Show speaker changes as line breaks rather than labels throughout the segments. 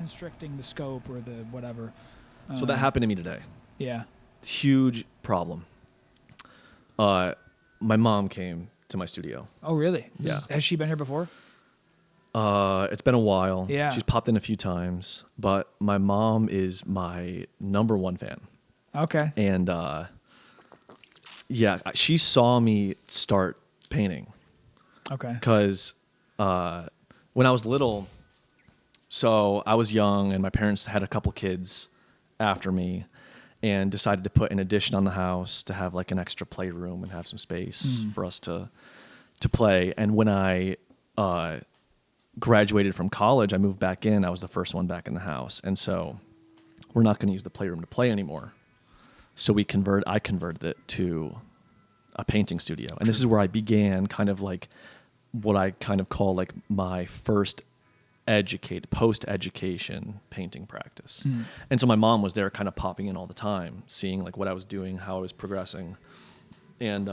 constricting the scope or the whatever.
So that happened to me today.
Yeah.
Huge problem. My mom came to my studio.
Oh, really?
Yeah.
Has she been here before?
It's been a while.
Yeah.
She's popped in a few times, but my mom is my number one fan.
Okay.
And yeah, she saw me start painting.
Okay.
Because when I was little, so I was young and my parents had a couple kids after me and decided to put an addition on the house to have like an extra playroom and have some space for us to play. And when I graduated from college, I moved back in. I was the first one back in the house. And so we're not going to use the playroom to play anymore. So I converted it to a painting studio. And this is where I began kind of like what I kind of call like my first post-education painting practice. And so my mom was there kind of popping in all the time, seeing like what I was doing, how I was progressing. And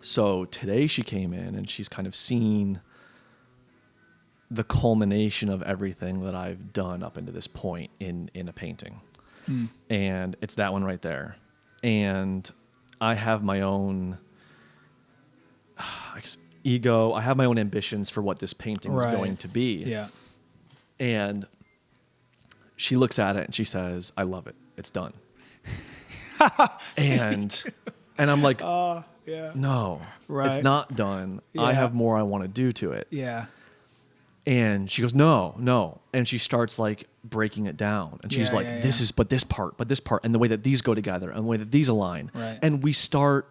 so today she came in and she's kind of seen the culmination of everything that I've done up into this point in a painting. And it's that one right there. And I have my own ego. I have my own ambitions for what this painting is going to be.
Yeah.
And she looks at it and she says, "I love it. It's done." and I'm like,
yeah.
"No,
Right.
it's not done.
Yeah.
I have more I want to do to it."
Yeah.
And she goes, no. And she starts like breaking it down. And she's like, this is, but this part, and the way that these go together and the way that these align.
Right.
And we start,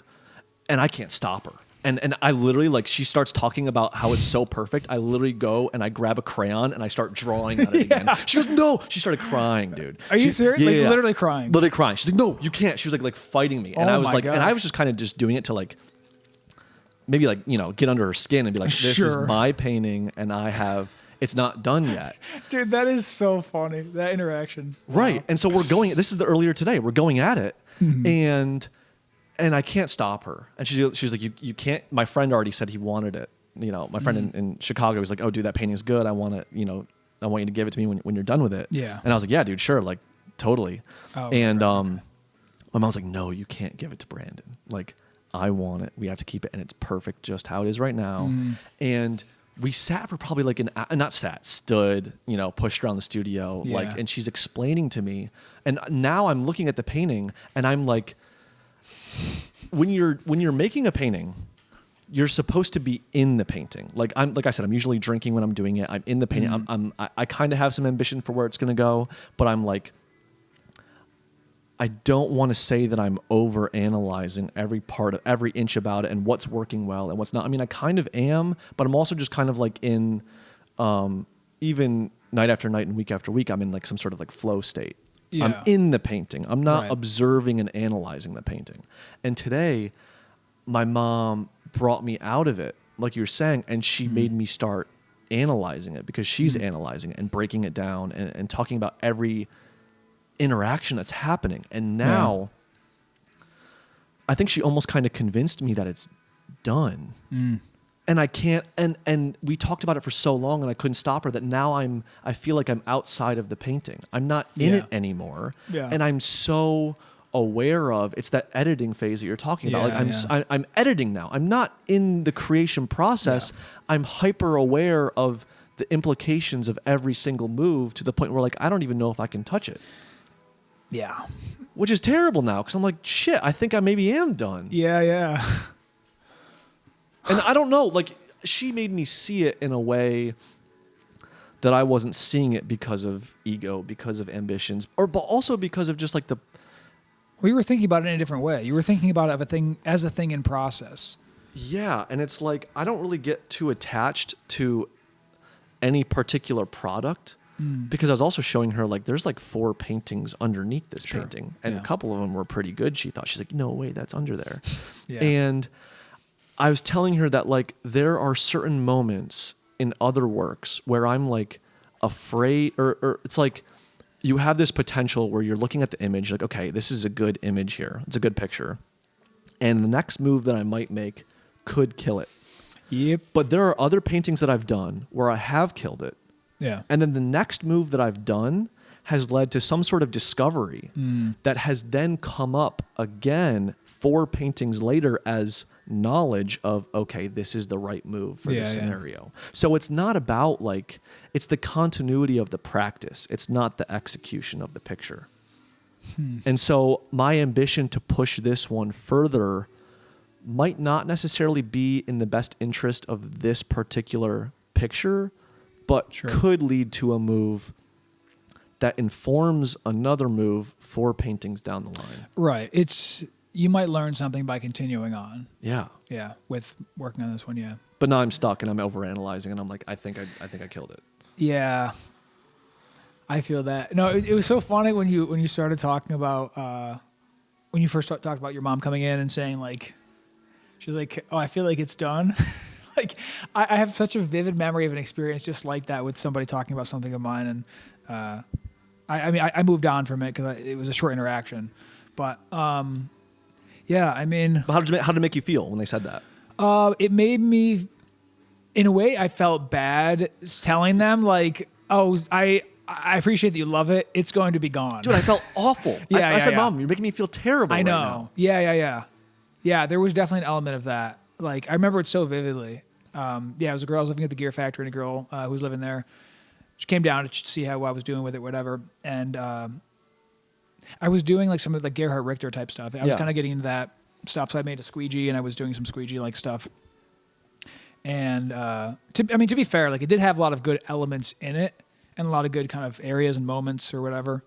and I can't stop her. And I literally, like, she starts talking about how it's so perfect. I literally go and I grab a crayon and I start drawing on it again. She goes, no. She started crying, dude.
Are you serious?
Yeah,
Like literally crying?
Literally crying. She's like, no, you can't. She was like fighting me. And
Oh
I was
my
like,
gosh.
and I was just kind of just doing it to like, maybe like, you know, get under her skin and be like, this is
Sure.
my painting and it's not done yet.
Dude, that is so funny. That interaction.
Right.
Wow.
And so this is the earlier today. We're going at it. And I can't stop her. And she's like, you can't. My friend already said he wanted it. You know, my friend in Chicago was like, oh, dude, that painting's good. I want you to give it to me when you're done with it.
Yeah.
And I was like, yeah, dude, sure. Like, totally.
Oh,
and
right.
my mom was like, no, you can't give it to Brandon. Like, I want it. We have to keep it. And it's perfect just how it is right now. And we sat for probably like stood, you know, pushed around the studio.
Yeah.
Like, and she's explaining to me. And now I'm looking at the painting and I'm like, when you're making a painting, you're supposed to be in the painting. Like I said, I'm usually drinking when I'm doing it. I'm in the painting. I kind of have some ambition for where it's going to go, but I'm like, I don't want to say that I'm over analyzing every part of every inch about it and what's working well and what's not. I mean, I kind of am, but I'm also just kind of like in, even night after night and week after week, I'm in like some sort of like flow state.
Yeah.
I'm in the painting. I'm not
Right.
observing and analyzing the painting. And today, my mom brought me out of it, like you were saying, and she made me start analyzing it because she's analyzing it and breaking it down and talking about every interaction that's happening. And now, I think she almost kind of convinced me that it's done. And I can't, and we talked about it for so long and I couldn't stop her that now I feel like I'm outside of the painting. I'm not in it anymore.
Yeah.
And I'm so aware of, it's that editing phase that you're talking about. Like I'm editing now. I'm not in the creation process. I'm hyper aware of the implications of every single move to the point where like, I don't even know if I can touch it.
Yeah.
Which is terrible now. Cause I'm like, shit, I think I maybe am done.
Yeah.
And I don't know, like, she made me see it in a way that I wasn't seeing it because of ego, because of ambitions, but also because of just like the...
Well, you were thinking about it in a different way. You were thinking about it as a thing in process.
Yeah, and it's like, I don't really get too attached to any particular product because I was also showing her, like, there's like 4 paintings underneath this painting, and a couple of them were pretty good, she thought. She's like, no way, that's under there. And I was telling her that like there are certain moments in other works where I'm like afraid or it's like you have this potential where you're looking at the image like, okay, this is a good image here. It's a good picture. And the next move that I might make could kill it.
Yep.
But there are other paintings that I've done where I have killed it
Yeah.
And then the next move that I've done has led to some sort of discovery that has then come up again 4 paintings later as knowledge of, okay, this is the right move for this scenario. So it's not about like, it's the continuity of the practice. It's not the execution of the picture. And so my ambition to push this one further might not necessarily be in the best interest of this particular picture, but could lead to a move that informs another move 4 paintings down the line.
Right. You might learn something by continuing on.
Yeah.
Yeah. With working on this one. Yeah.
But now I'm stuck and I'm overanalyzing and I'm like, I think I killed it.
Yeah. I feel that. No, it was so funny when you started talking about when you first talked about your mom coming in and saying like, she's like, oh, I feel like it's done. Like I have such a vivid memory of an experience just like that with somebody talking about something of mine, and I moved on from it because it was a short interaction, but yeah, I mean,
but how did it make you feel when they said that?
It made me, in a way, I felt bad telling them like, oh, I appreciate that you love it. It's going to be gone.
Dude, I felt awful. I said, Mom, you're making me feel terrible.
I know.
Right now.
Yeah. There was definitely an element of that. Like I remember it so vividly. It was a girl I was living at the gear factory, and a girl who was living there. She came down to see how I was doing with it, whatever. And I was doing like some of the Gerhard Richter type stuff. I was kind of getting into that stuff. So I made a squeegee, and I was doing some squeegee like stuff. And to be fair, like it did have a lot of good elements in it, and a lot of good kind of areas and moments or whatever.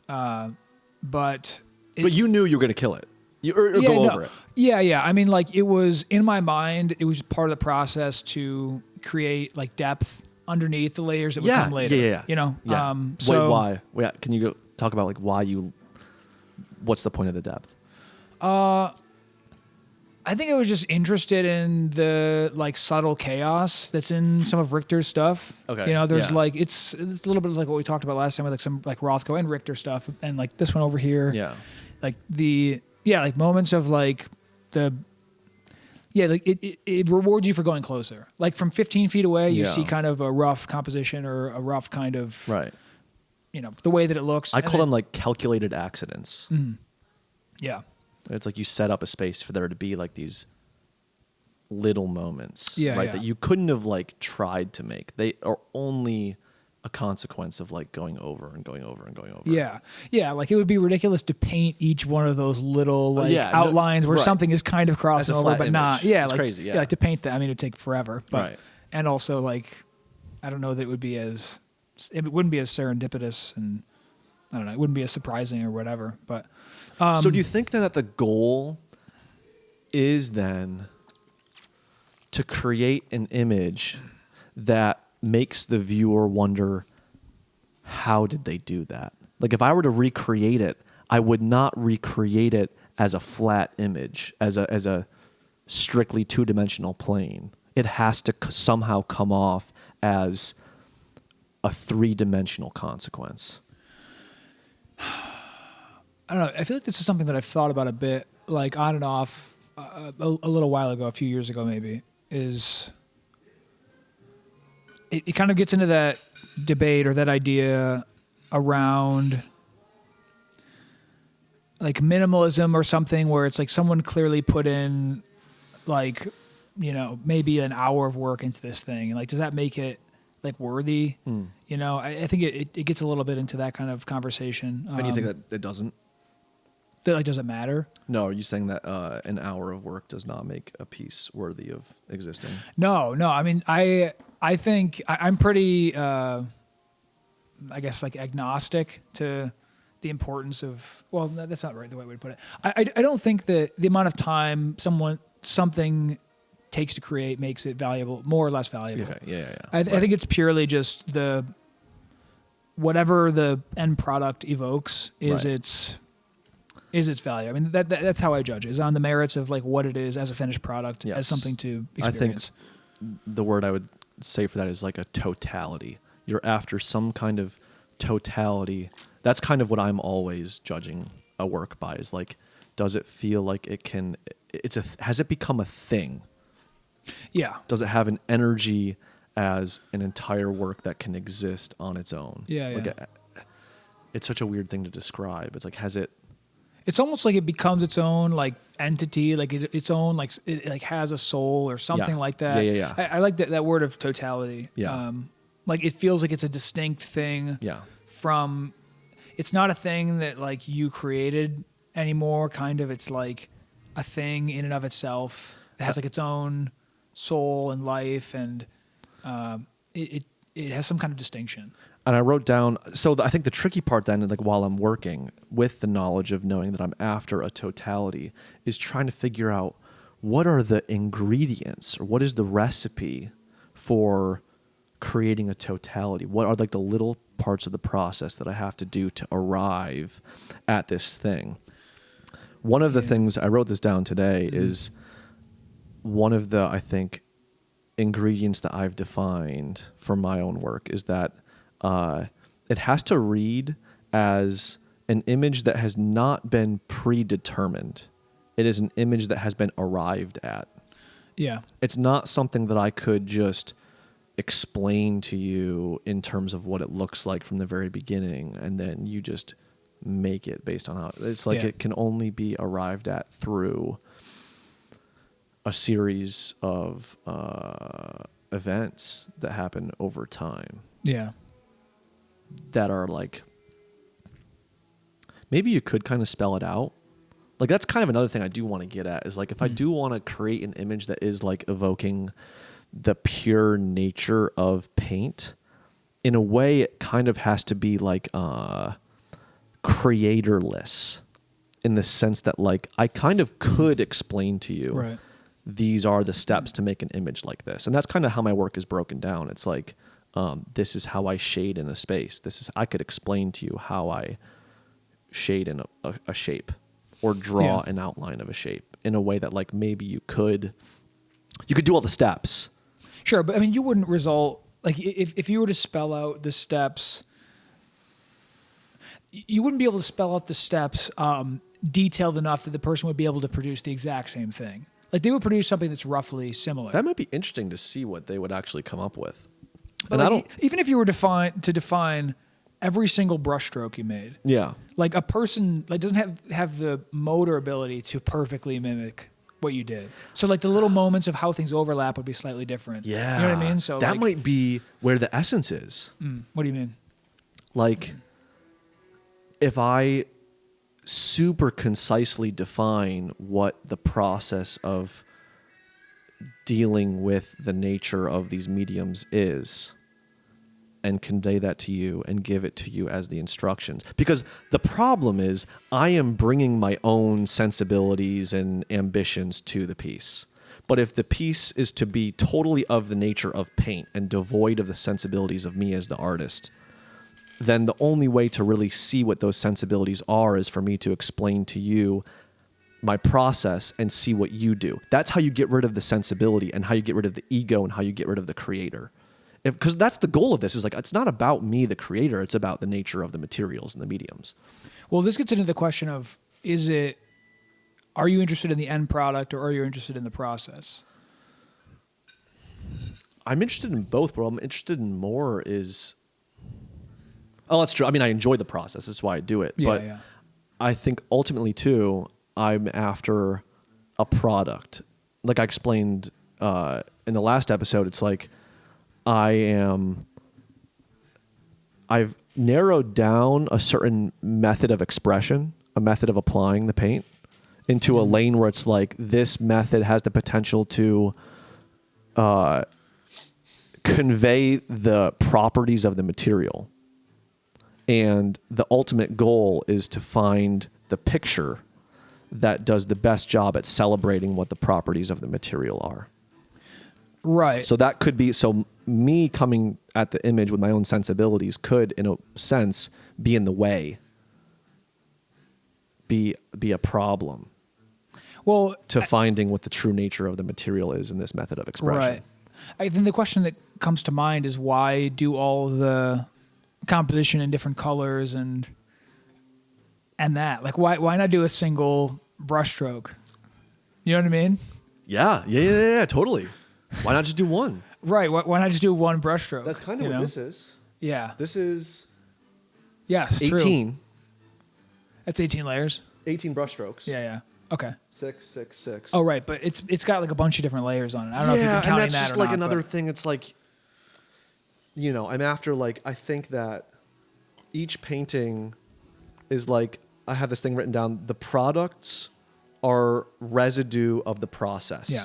But
you knew you were going to kill it. Over it.
Yeah. I mean, like it was in my mind. It was part of the process to create like depth underneath the layers that would come later.
Yeah.
You know.
Yeah.
So
why? Wait, can you go talk about like why what's the point of the depth?
I think I was just interested in the like subtle chaos that's in some of Richter's stuff. Okay. You know, there's like it's a little bit like what we talked about last time with like some like Rothko and Richter stuff, and like this one over here.
Yeah.
Like like moments of like like it rewards you for going closer. Like from 15 feet away, you see kind of a rough composition or a rough kind of you know, the way that it looks.
I call them like calculated accidents.
Mm-hmm. Yeah.
It's like you set up a space for there to be like these little moments, that you couldn't have like tried to make. They are only a consequence of like going over and going over and going over.
Yeah. Like it would be ridiculous to paint each one of those little like outlines where something is kind of crossing over, but not. Yeah,
it's
like
crazy. Yeah,
like to paint that. I mean, it'd take forever. But and also like, I don't know that it wouldn't be as serendipitous, and I don't know, it wouldn't be as surprising or whatever. But
so do you think then that the goal is then to create an image that makes the viewer wonder, how did they do that? Like if I were to recreate it, I would not recreate it as a flat image, as a strictly 2-dimensional plane. It has to somehow come off as a 3-dimensional consequence.
I don't know. I feel like this is something that I've thought about a bit, like on and off, a little while ago, a few years ago maybe, it kind of gets into that debate or that idea around like minimalism or something, where it's like someone clearly put in like, you know, maybe an hour of work into this thing. And like, does that make it like worthy? You know, I think it gets a little bit into that kind of conversation.
And you think that it doesn't?
That like doesn't matter?
No, are you saying that an hour of work does not make a piece worthy of existing?
No. I mean, I think I'm pretty, I guess, like agnostic to the importance of. Well, that's not right the way to put it. I don't think that the amount of time something takes to create makes it valuable, more or less valuable.
Okay. Yeah.
I think it's purely just whatever the end product evokes is its value. I mean, that's how I judge it, is on the merits of like what it is as a finished product, as something to experience.
I think the word I would say for that is like a totality. You're after some kind of totality. That's kind of what I'm always judging a work by, is like, does it feel like has it become a thing?
Yeah.
Does it have an energy as an entire work that can exist on its own.
Yeah,
like
yeah.
It's such a weird thing to describe. It's like, has it?
It's almost like it becomes its own like entity, like its own like it like has a soul or something like that.
Yeah.
I like that word of totality.
Yeah.
Like it feels like it's a distinct thing.
Yeah.
From, it's not a thing that like you created anymore. Kind of, it's like a thing in and of itself that has like its own soul and life, and it has some kind of distinction.
And I wrote down, so I think the tricky part then, like while I'm working with the knowledge of knowing that I'm after a totality, is trying to figure out what are the ingredients or what is the recipe for creating a totality? What are like the little parts of the process that I have to do to arrive at this thing? One of the things, I wrote this down today, is one of the, I think, ingredients that I've defined for my own work is that it has to read as an image that has not been predetermined. It is an image that has been arrived at.
Yeah.
It's not something that I could just explain to you in terms of what it looks like from the very beginning, and then you just make it based on how it's like. It can only be arrived at through a series of events that happen over time.
Yeah.
That are like, maybe you could kind of spell it out. Like that's kind of another thing I do want to get at is like, if I do want to create an image that is like evoking the pure nature of paint, in a way it kind of has to be like creatorless, in the sense that like I kind of could explain to you,
Right.
These are the steps to make an image like this. And that's kind of how my work is broken down. It's like, this is how I shade in a space. I could explain to you how I shade in a shape or draw an outline of a shape in a way that like maybe you could do all the steps.
Sure. But I mean, you wouldn't result like if you were to spell out the steps, you wouldn't be able to spell out the steps detailed enough that the person would be able to produce the exact same thing. Like they would produce something that's roughly similar.
That might be interesting to see what they would actually come up with.
But like, even if you were to define every single brushstroke you made, like a person like doesn't have the motor ability to perfectly mimic what you did. So like the little moments of how things overlap would be slightly different.
Yeah,
you know what I mean. So
that
like,
might be where the essence is.
What do you mean?
Like, if I super concisely define what the process of dealing with the nature of these mediums is, and convey that to you and give it to you as the instructions. Because the problem is I am bringing my own sensibilities and ambitions to the piece. But if the piece is to be totally of the nature of paint and devoid of the sensibilities of me as the artist, then the only way to really see what those sensibilities are is for me to explain to you my process and see what you do. That's how you get rid of the sensibility and how you get rid of the ego and how you get rid of the creator. Because that's the goal of this, is like, it's not about me, the creator, it's about the nature of the materials and the mediums.
Well, this gets into the question of, are you interested in the end product or are you interested in the process?
I'm interested in both, but what I'm interested in more is, that's true. I mean, I enjoy the process. That's why I do it. But I think ultimately, too, I'm after a product. Like I explained in the last episode, it's like I've narrowed down a certain method of expression, a method of applying the paint into a lane where it's like this method has the potential to convey the properties of the material. And the ultimate goal is to find the picture that does the best job at celebrating what the properties of the material are.
Right.
So that could be, so me coming at the image with my own sensibilities could, in a sense, be in the way, be a problem.
Well,
to finding what the true nature of the material is in this method of expression.
Right. I think the question that comes to mind is, why do all the composition in different colors and that? Like, why not do a single brushstroke? You know what I mean?
Yeah, totally. Why not just do one?
Right. Why not just do one brushstroke?
That's kind of what this is.
Yeah.
This is
Yes.
18.
True. That's 18 layers.
18 brushstrokes.
Yeah. Okay.
6, 6, 6.
Oh, right. But it's got like a bunch of different layers on it. I don't know if you've been counting
and that's
that
just
or
like
not,
another
but-
thing. It's like, I'm after like, I think that each painting is like, I have this thing written down. The products are residue of the process.
Yeah.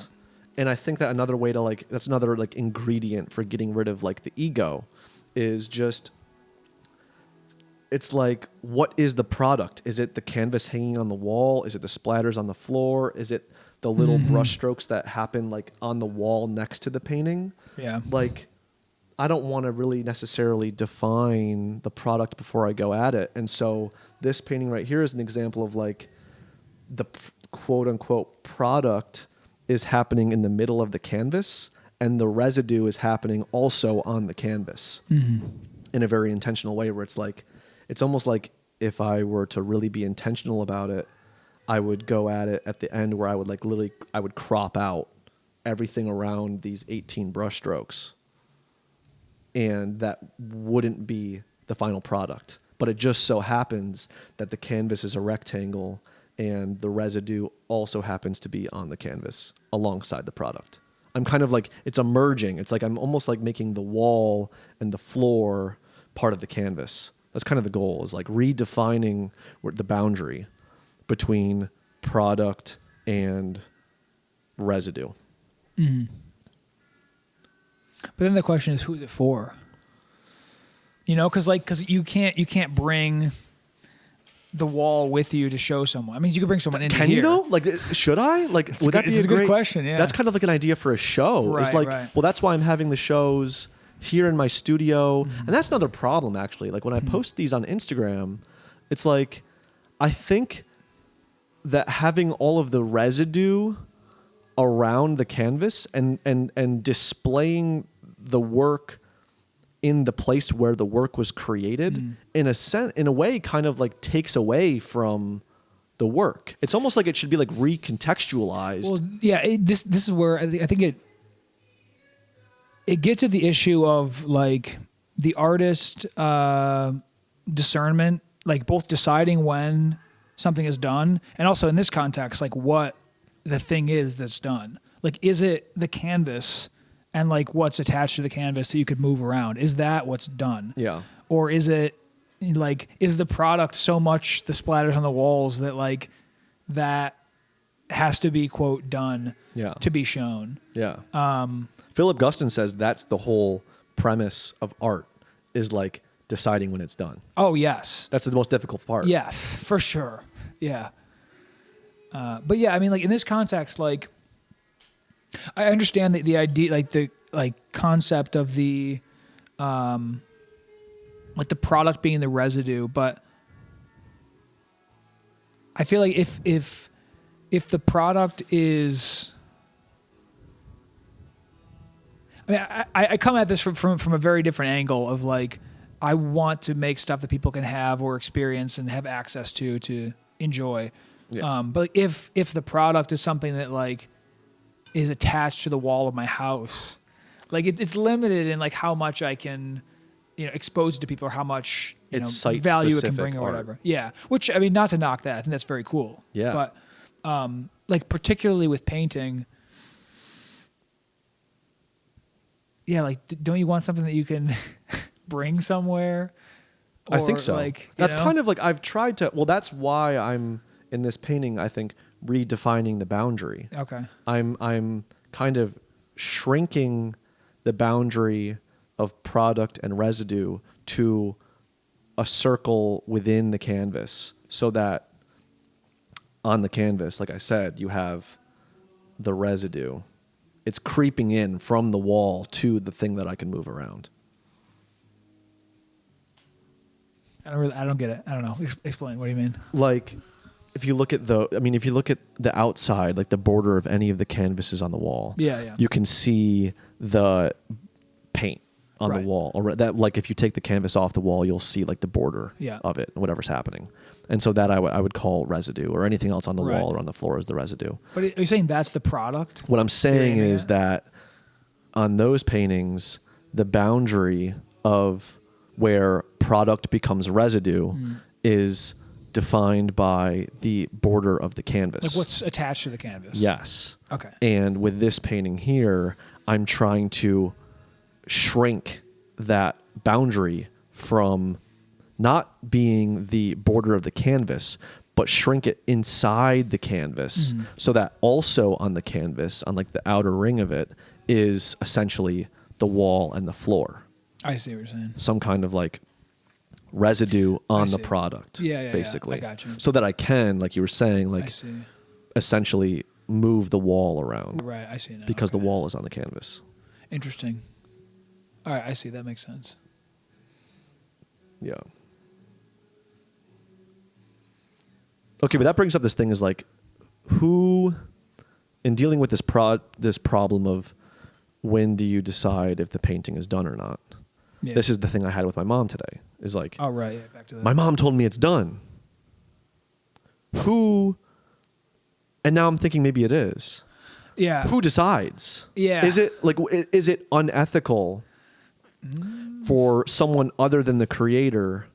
And I think that another way to like, that's another like ingredient for getting rid of like the ego is just, it's like, what is the product? Is it the canvas hanging on the wall? Is it the splatters on the floor? Is it the little brush strokes that happen like on the wall next to the painting?
Yeah.
Like, I don't want to really necessarily define the product before I go at it. And so this painting right here is an example of like the quote unquote product is happening in the middle of the canvas and the residue is happening also on the canvas in a very intentional way where it's like, it's almost like if I were to really be intentional about it, I would go at it at the end where I would like literally, I would crop out everything around these 18 brush strokes. And that wouldn't be the final product. But it just so happens that the canvas is a rectangle and the residue also happens to be on the canvas alongside the product. I'm kind of like, it's emerging. It's like I'm almost like making the wall and the floor part of the canvas. That's kind of the goal, is like redefining the boundary between product and residue.
Mm-hmm. But then the question is, who's it for? Because you can't bring the wall with you to show someone. I mean, you could bring someone in.
Can you though? Like, should I? Like, would that be a
good question? Yeah,
that's kind of like an idea for a show.
Right,
it's like,
right.
well, that's why I'm having the shows here in my studio, and that's another problem actually. Like when I post these on Instagram, it's like I think that having all of the residue around the canvas and displaying the work in the place where the work was created in a way kind of like takes away from the work. It's almost like it should be like recontextualized.
Well, yeah, this is where I think it gets at the issue of like the artist discernment, like both deciding when something is done and also in this context, like what the thing is that's done. Like, is it the canvas and like what's attached to the canvas that you could move around? Is that what's done?
Yeah.
Or is it like, is the product so much the splatters on the walls that like that has to be quote done to be shown?
Yeah. Philip Guston says that's the whole premise of art is like deciding when it's done.
Oh, yes.
That's the most difficult part.
Yes, for sure. Yeah. But yeah, I mean, like in this context, like I understand the idea, like the concept of the like the product being the residue, but I feel like if the product is, I mean, I come at this from a very different angle of like, I want to make stuff that people can have or experience and have access to enjoy.
Yeah.
But if the product is something that like is attached to the wall of my house, like it's limited in like how much I can, expose it to people or how much value it can bring or whatever.
Art.
Yeah. Which, I mean, not to knock that. I think that's very cool.
Yeah.
But like particularly with painting, yeah, like don't you want something that you can bring somewhere?
I think so.
Like,
that's kind of like I've tried to. Well, that's why I'm in this painting. I think redefining the boundary.
Okay.
I'm kind of shrinking the boundary of product and residue to a circle within the canvas, so that on the canvas, like I said, you have the residue. It's creeping in from the wall to the thing that I can move around.
I don't get it. I don't know. Explain. What do you mean?
Like, if you look at the outside, like the border of any of the canvases on the wall, you can see the paint on the wall. Or that, like, if you take the canvas off the wall, you'll see like the border of it, whatever's happening. And so that I would call residue, or anything else on the wall or on the floor is the residue.
But are you saying that's the product?
What I'm saying is that on those paintings, the boundary of where product becomes residue is defined by the border of the canvas.
Like what's attached to the canvas?
Yes.
Okay.
And with this painting here, I'm trying to shrink that boundary from not being the border of the canvas, but shrink it inside the canvas so that also on the canvas, on like the outer ring of it, is essentially the wall and the floor.
I see what you're saying.
Some kind of like residue on the product, basically.
I got you.
So that I can, like you were saying, like essentially move the wall around.
Right, I see now.
Because the wall is on the canvas.
Interesting. All right, I see. That makes sense.
Yeah. Okay, but that brings up this thing is like, who, in dealing with this problem of when do you decide if the painting is done or not? Yeah. This is the thing I had with my mom today. Is like,
oh right, yeah, back to that.
My mom told me it's done. Who? And now I'm thinking maybe it is.
Yeah.
Who decides?
Yeah.
Is it unethical for someone other than the creator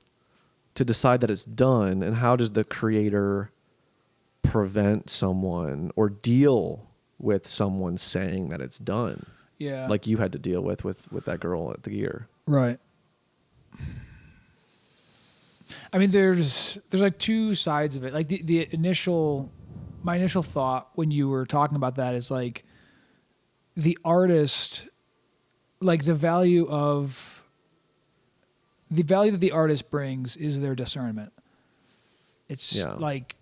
to decide that it's done? And how does the creator prevent someone or deal with someone saying that it's done?
Yeah.
Like you had to deal with that girl at the gear.
Right. I mean, there's like two sides of it. Like my initial thought when you were talking about that is like the artist, like the value that the artist brings is their discernment. It's like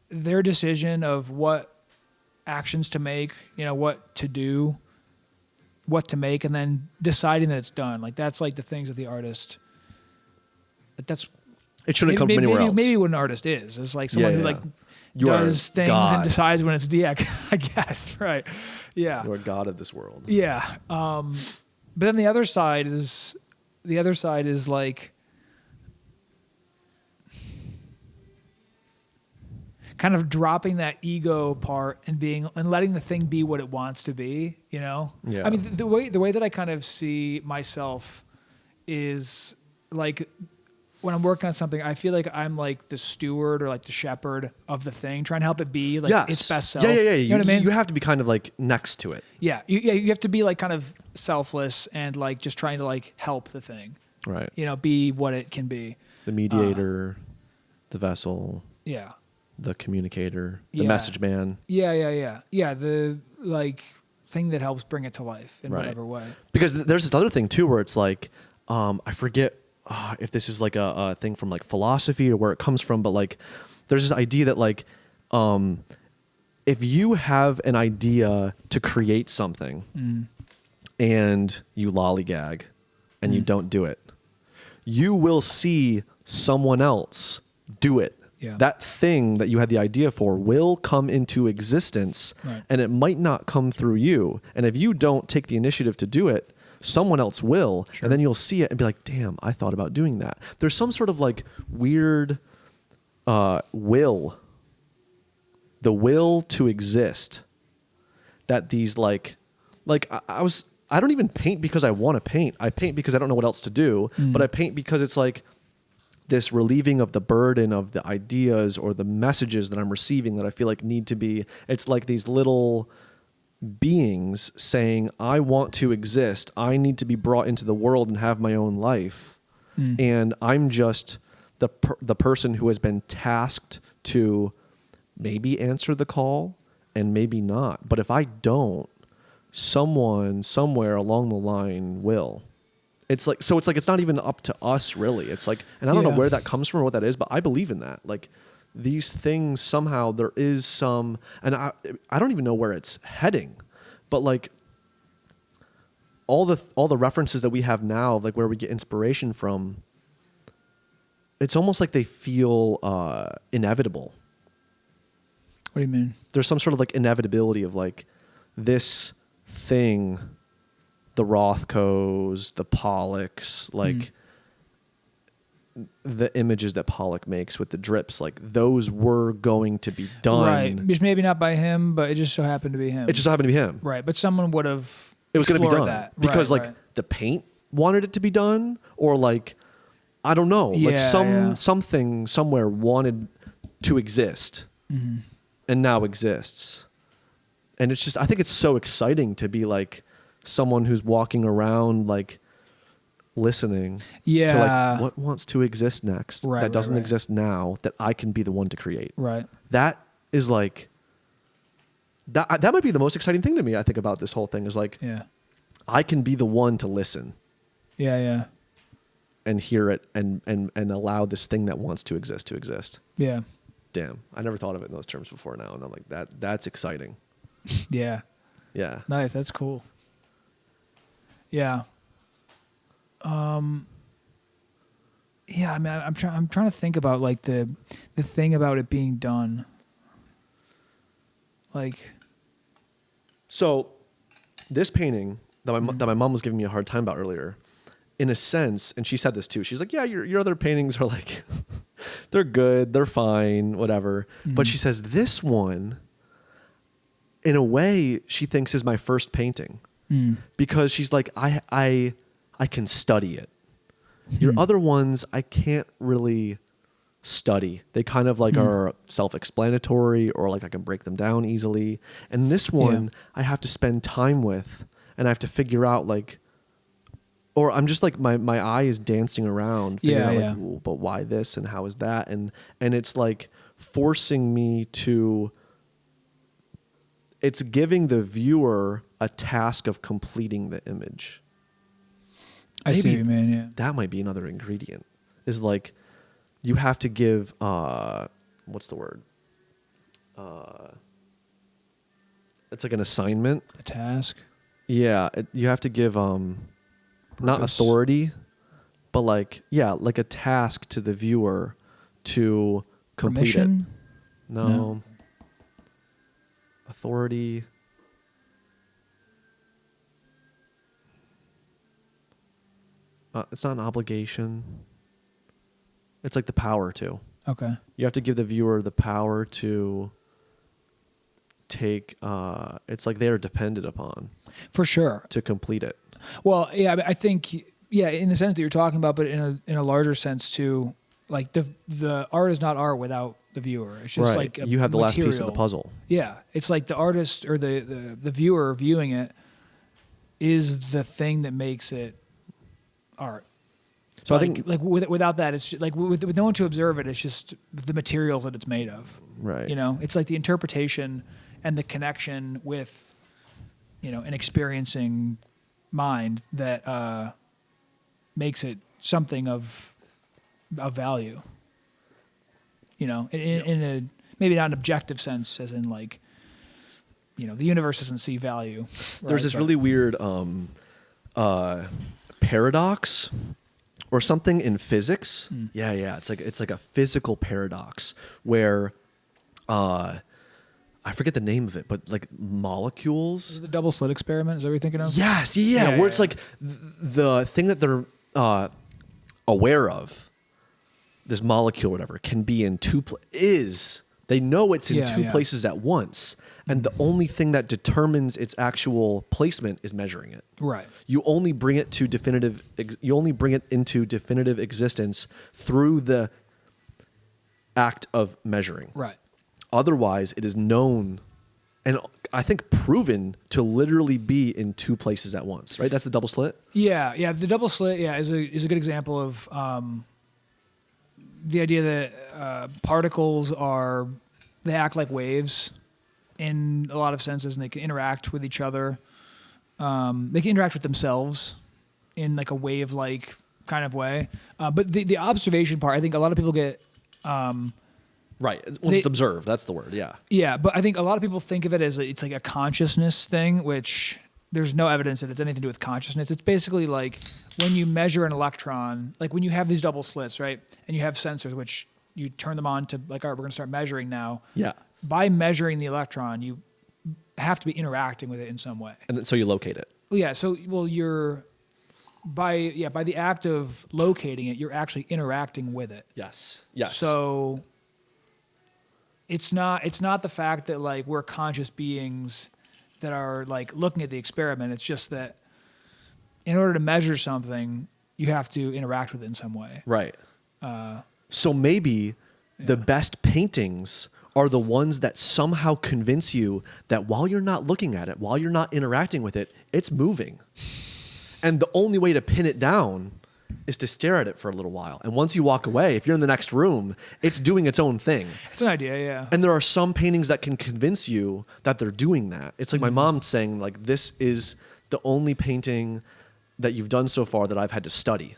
their decision of what actions to make, what to do, what to make, and then deciding that it's done. Like that's like the things of the artist. That's
it shouldn't come from anywhere else.
Maybe what an artist is. It's like someone who like does things and decides when it's I guess, right. Yeah.
You're a god of this world.
Yeah. But then the other side is like kind of dropping that ego part and letting the thing be what it wants to be, Yeah. I mean, the way that I kind of see myself is like when I'm working on something, I feel like I'm like the steward or like the shepherd of the thing, trying to help it be like its best self.
Yeah.
You know what I mean?
You have to be kind of like next to it.
Yeah. You have to be like kind of selfless and like just trying to like help the thing.
Right.
Be what it can be.
The mediator, the vessel.
Yeah.
The communicator, the message man.
Yeah. The like thing that helps bring it to life in whatever way.
Because there's this other thing too, where it's like, I forget if this is like a thing from like philosophy or where it comes from, but like, there's this idea that like, if you have an idea to create something and you lollygag and you don't do it, you will see someone else do it. Yeah. That thing that you had the idea for will come into existence, and it might not come through you. And if you don't take the initiative to do it, someone else will, and then you'll see it and be like, damn, I thought about doing that. There's some sort of like weird will, the will to exist, that these like I don't even paint because I want to paint. I paint because I don't know what else to do, but I paint because it's like this relieving of the burden of the ideas or the messages that I'm receiving that I feel like need to be, it's like these little beings saying, I want to exist. I need to be brought into the world and have my own life. And I'm just the person who has been tasked to maybe answer the call and maybe not. But if I don't, someone somewhere along the line will. It's like, so it's like, it's not even up to us really. It's like, and I don't know where that comes from or what that is, but I believe in that. Like these things somehow there is some, and I don't even know where it's heading, but like all the references that we have now, like where we get inspiration from, it's almost like they feel inevitable.
What do you mean? There's
some sort of like inevitability of like this thing, the Rothkos, the Pollocks, like the images that Pollock makes with the drips, like those were going to be done.
Right. Just maybe not by him, but it just so happened to be him.
It just so happened to be him.
Right. But someone would have
it was going to be done
that.
because
Right,
like
right.
the paint wanted it to be done, or like I don't know, like something somewhere wanted to exist and now exists. And it's just, I think it's so exciting to be like someone who's walking around like listening to like what wants to exist next that doesn't exist now that I can be the one to create.
Right.
That is like that might be the most exciting thing to me, I think, about this whole thing is like I can be the one to listen.
Yeah.
And hear it and allow this thing that wants to exist.
Yeah.
Damn. I never thought of it in those terms before now. And I'm like, that's exciting.
Yeah.
Yeah.
Nice. That's cool. Yeah. Yeah, I mean, I'm trying to think about like the thing about it being done. Like,
so this painting that my mom was giving me a hard time about earlier, in a sense, and she said this too. She's like, yeah, your other paintings are like, they're good, they're fine, whatever. But she says this one, in a way, she thinks is my first painting because she's like, I can study it. Your other ones, I can't really study. They kind of like are self-explanatory, or like I can break them down easily. And this one, I have to spend time with, and I have to figure out like, or I'm just like my eye is dancing around, figuring out like, well, but why this and how is that, and it's like forcing me to. It's giving the viewer a task of completing the image.
I see what you mean. Yeah,
that might be another ingredient. Is like, you have to give what's the word? It's like an assignment,
a task.
Yeah, you have to give not authority, but like like a task to the viewer to complete
Permission?
it. No. Authority. It's not an obligation. It's like the power to.
Okay.
You have to give the viewer the power to take. It's like they are dependent upon.
For sure.
To complete it.
Well, yeah, I think in the sense that you're talking about, but in a larger sense too. Like the art is not art without the viewer. It's just like
you have the last piece of the puzzle.
Yeah, it's like the artist or the viewer viewing it is the thing that makes it art.
So
like,
I think
like without that, it's just, like with no one to observe it. It's just the materials that it's made of.
Right.
You know, it's like the interpretation and the connection with, an experiencing mind that makes it something of value. In a maybe not an objective sense, as in like, the universe doesn't see value.
There's this really weird paradox or something in physics. Yeah. It's like a physical paradox where I forget the name of it, but like molecules.
Is it the double slit experiment? Is that what you're thinking of?
Yes, yeah. Where it's like the thing that they're aware of, this molecule or whatever, can be in they know it's in two places at once, and the only thing that determines its actual placement is measuring it.
Right.
You only bring it into definitive existence through the act of measuring.
Right.
Otherwise, it is known and I think proven to literally be in two places at once. Right? That's the double slit.
Yeah. The double slit, is a good example of the idea that particles they act like waves in a lot of senses, and they can interact with each other. They can interact with themselves in like a wave-like kind of way. But the observation part, I think a lot of people get...
Right. Once it's observed, that's the word, yeah.
Yeah, but I think a lot of people think of it as it's like a consciousness thing, which there's no evidence that it's anything to do with consciousness. It's basically like when you measure an electron, like when you have these double slits, right? And you have sensors, which you turn them on to like, all right, we're going to start measuring now.
Yeah.
By measuring the electron, you have to be interacting with it in some way.
And then, so you locate it.
Yeah. So, by the act of locating it, you're actually interacting with it.
Yes.
So it's not the fact that like we're conscious beings that are like looking at the experiment. It's just that in order to measure something, you have to interact with it in some way.
Right. So maybe the best paintings are the ones that somehow convince you that while you're not looking at it, while you're not interacting with it, it's moving. And the only way to pin it down is to stare at it for a little while. And once you walk away, if you're in the next room, it's doing its own thing.
It's an idea, yeah.
And there are some paintings that can convince you that they're doing that. It's like my mom saying, like, this is the only painting that you've done so far that I've had to study.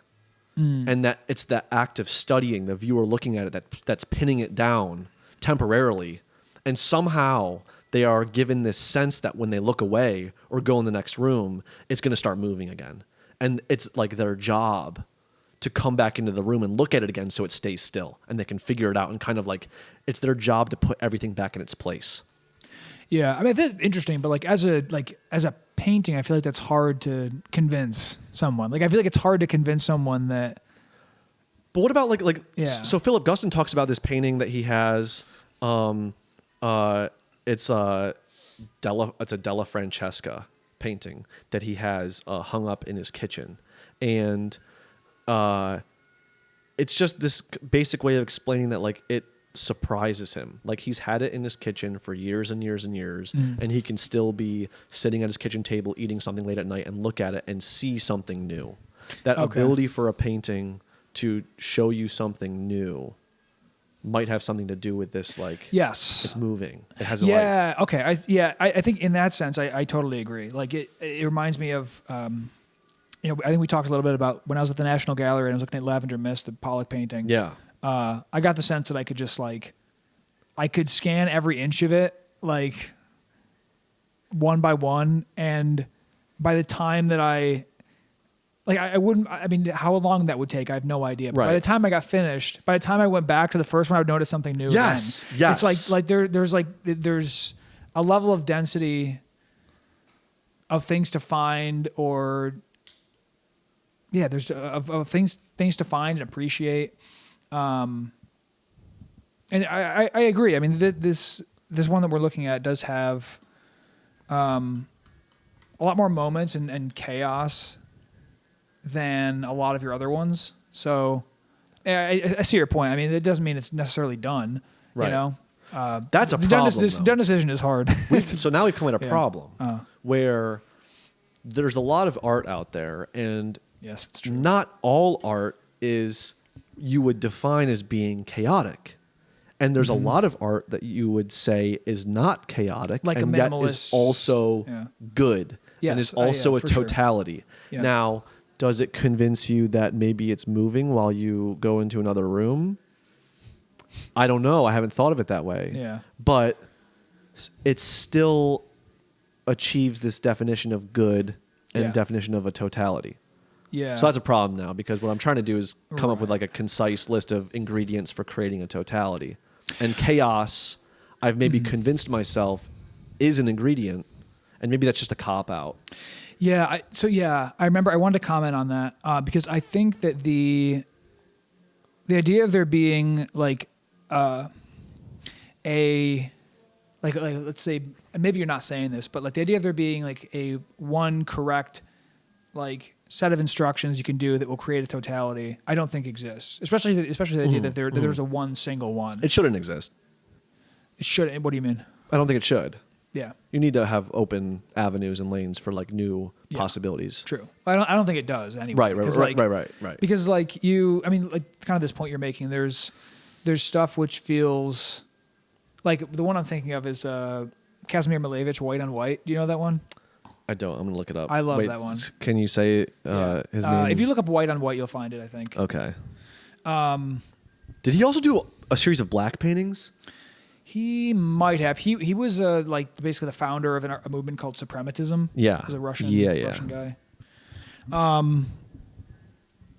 And that it's that act of studying, the viewer looking at it, that's pinning it down temporarily. And somehow they are given this sense that when they look away or go in the next room, it's going to start moving again. And it's like their job to come back into the room and look at it again so it stays still and they can figure it out, and kind of like it's their job to put everything back in its place.
Yeah, I mean, that's interesting, but like as a painting, I feel like that's hard to convince someone. Like I feel like it's hard to convince someone that.
But what about like
yeah.
So Philip Guston talks about this painting that he has. It's a Della Francesca painting that he has hung up in his kitchen, and it's just this basic way of explaining that like it surprises him. Like he's had it in his kitchen for years and years and years, and he can still be sitting at his kitchen table eating something late at night and look at it and see something new. That ability for a painting to show you something new might have something to do with this. Like,
yes,
it's moving. It has a
yeah.
life.
Okay. I think in that sense, I totally agree. Like it reminds me of, I think we talked a little bit about when I was at the National Gallery and I was looking at Lavender Mist, the Pollock painting.
Yeah.
I got the sense that I could just like, I could scan every inch of it, like one by one. And by the time that I wouldn't, I mean, how long that would take, I have no idea. But by the time I got finished, by the time I went back to the first one, I would notice something new.
Yes.
Again.
Yes.
It's like there's a level of density of things to find, or there's of things to find and appreciate. And I agree. I mean, this one that we're looking at does have a lot more moments and chaos than a lot of your other ones. So I see your point. I mean, it doesn't mean it's necessarily done.
Right.
You know,
that's a problem.
Done decision is hard.
So now we've come at a problem where there's a lot of art out there, and
yes, it's true.
Not all art is you would define as being chaotic. And there's a lot of art that you would say is not chaotic,
like
and
a
yet
minimalist,
is also good, and is also a totality.
Sure. Yeah.
Now, does it convince you that maybe it's moving while you go into another room? I don't know. I haven't thought of it that way.
Yeah.
But it still achieves this definition of good and definition of a totality.
Yeah.
So that's a problem now, because what I'm trying to do is come up with like a concise list of ingredients for creating a totality. And chaos, I've maybe convinced myself, is an ingredient, and maybe that's just a cop-out.
Yeah. I remember I wanted to comment on that because I think that the idea of there being like let's say, maybe you're not saying this, but like the idea of there being like a one correct like set of instructions you can do that will create a totality, I don't think exists. Especially the idea that there's a one single one.
It shouldn't exist.
It shouldn't. What do you mean?
I don't think it should.
Yeah.
You need to have open avenues and lanes for like new possibilities.
True. I don't think it does anyway.
Right.
Because like like kind of this point you're making, there's stuff which feels like the one I'm thinking of is Kazimir Malevich, White on White. Do you know that one?
I don't. I'm going to look it up.
I love that one.
Can you say his name?
If you look up White on White, you'll find it, I think.
Okay. Did he also do a series of black paintings?
He might have. He was like basically the founder of a movement called Suprematism.
Yeah.
He was a Russian guy.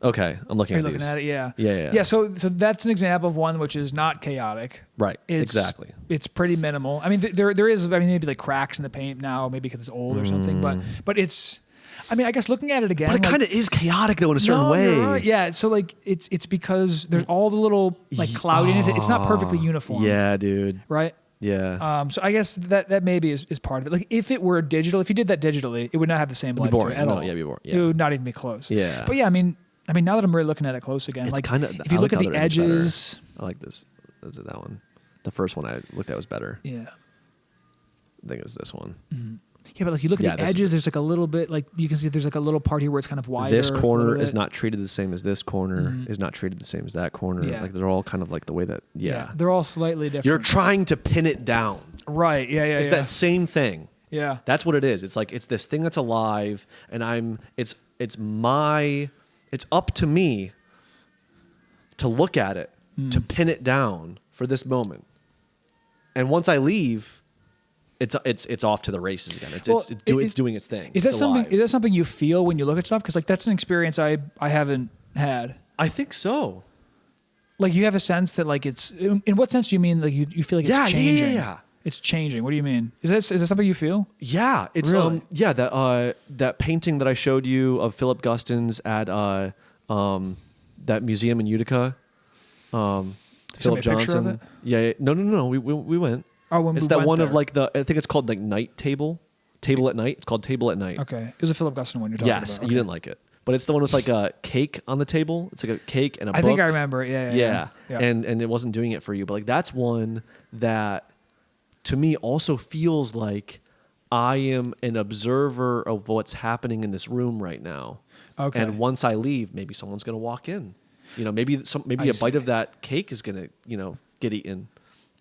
Okay, I'm looking
Are
at
you
these.
looking at it? Yeah.
Yeah.
So that's an example of one which is not chaotic.
Right. Exactly.
It's pretty minimal. I mean, there is. I mean, maybe like cracks in the paint now, maybe because it's old or something. But it's. I mean, I guess looking at it again,
but it kind of is chaotic though in a certain way.
You're right. Yeah. So like it's because there's all the little like cloudiness. It's not perfectly uniform.
Yeah, dude.
Right.
Yeah.
So I guess that maybe is part of it. Like if it were digital, if you did that digitally, it would not have the same
It'd
life
be
to
boring.
it at
No,
all.
yeah, it'd be boring.
It
Yeah.
would not even be close.
Yeah.
But yeah, I mean, now that I'm really looking at it close again,
It's
like
kind of.
if you look at the edges,
I like this. Is it that one? The first one I looked at was better.
yeah.
I think it was this one.
Mm-hmm. Yeah, but like you look at the edges, there's like a little bit, like you can see there's like a little part here where it's kind of wider.
This corner is not treated the same as this corner.
Mm-hmm.
Is not treated the same as that corner.
Yeah.
Like they're all kind of like the way that. Yeah.
They're all slightly different.
You're trying to pin it down.
Right. Yeah.
It's that same thing.
Yeah.
That's what it is. It's like it's this thing that's alive, and it's up to me to look at it, to pin it down for this moment. And once I leave, it's off to the races again. It's doing its thing.
Is that something? Is that something you feel when you look at stuff? Because like that's an experience I haven't had.
I think so.
Like you have a sense that like it's in what sense do you mean like you feel like it's changing?
Yeah.
It's changing. What do you mean? Is that something you feel?
Yeah, it's
really?
that painting that I showed you of Philip Guston's at that museum in Utica. Philip Johnson.
Of it?
Yeah. No. We went.
Oh, when
it's
we
that
went
one
there.
of like I think it's called like Night Table at Night. It's called Table at Night.
Okay, it was a Philip Guston one you're talking about.
Yes,
Okay.
you didn't like it, but it's the one with like a cake on the table. It's like a cake and a book.
I think I remember it. Yeah.
And it wasn't doing it for you, but like that's one that to me also feels like I am an observer of what's happening in this room right now.
Okay.
And once I leave, maybe someone's going to walk in. You know, maybe a bite of that cake is going to, get eaten.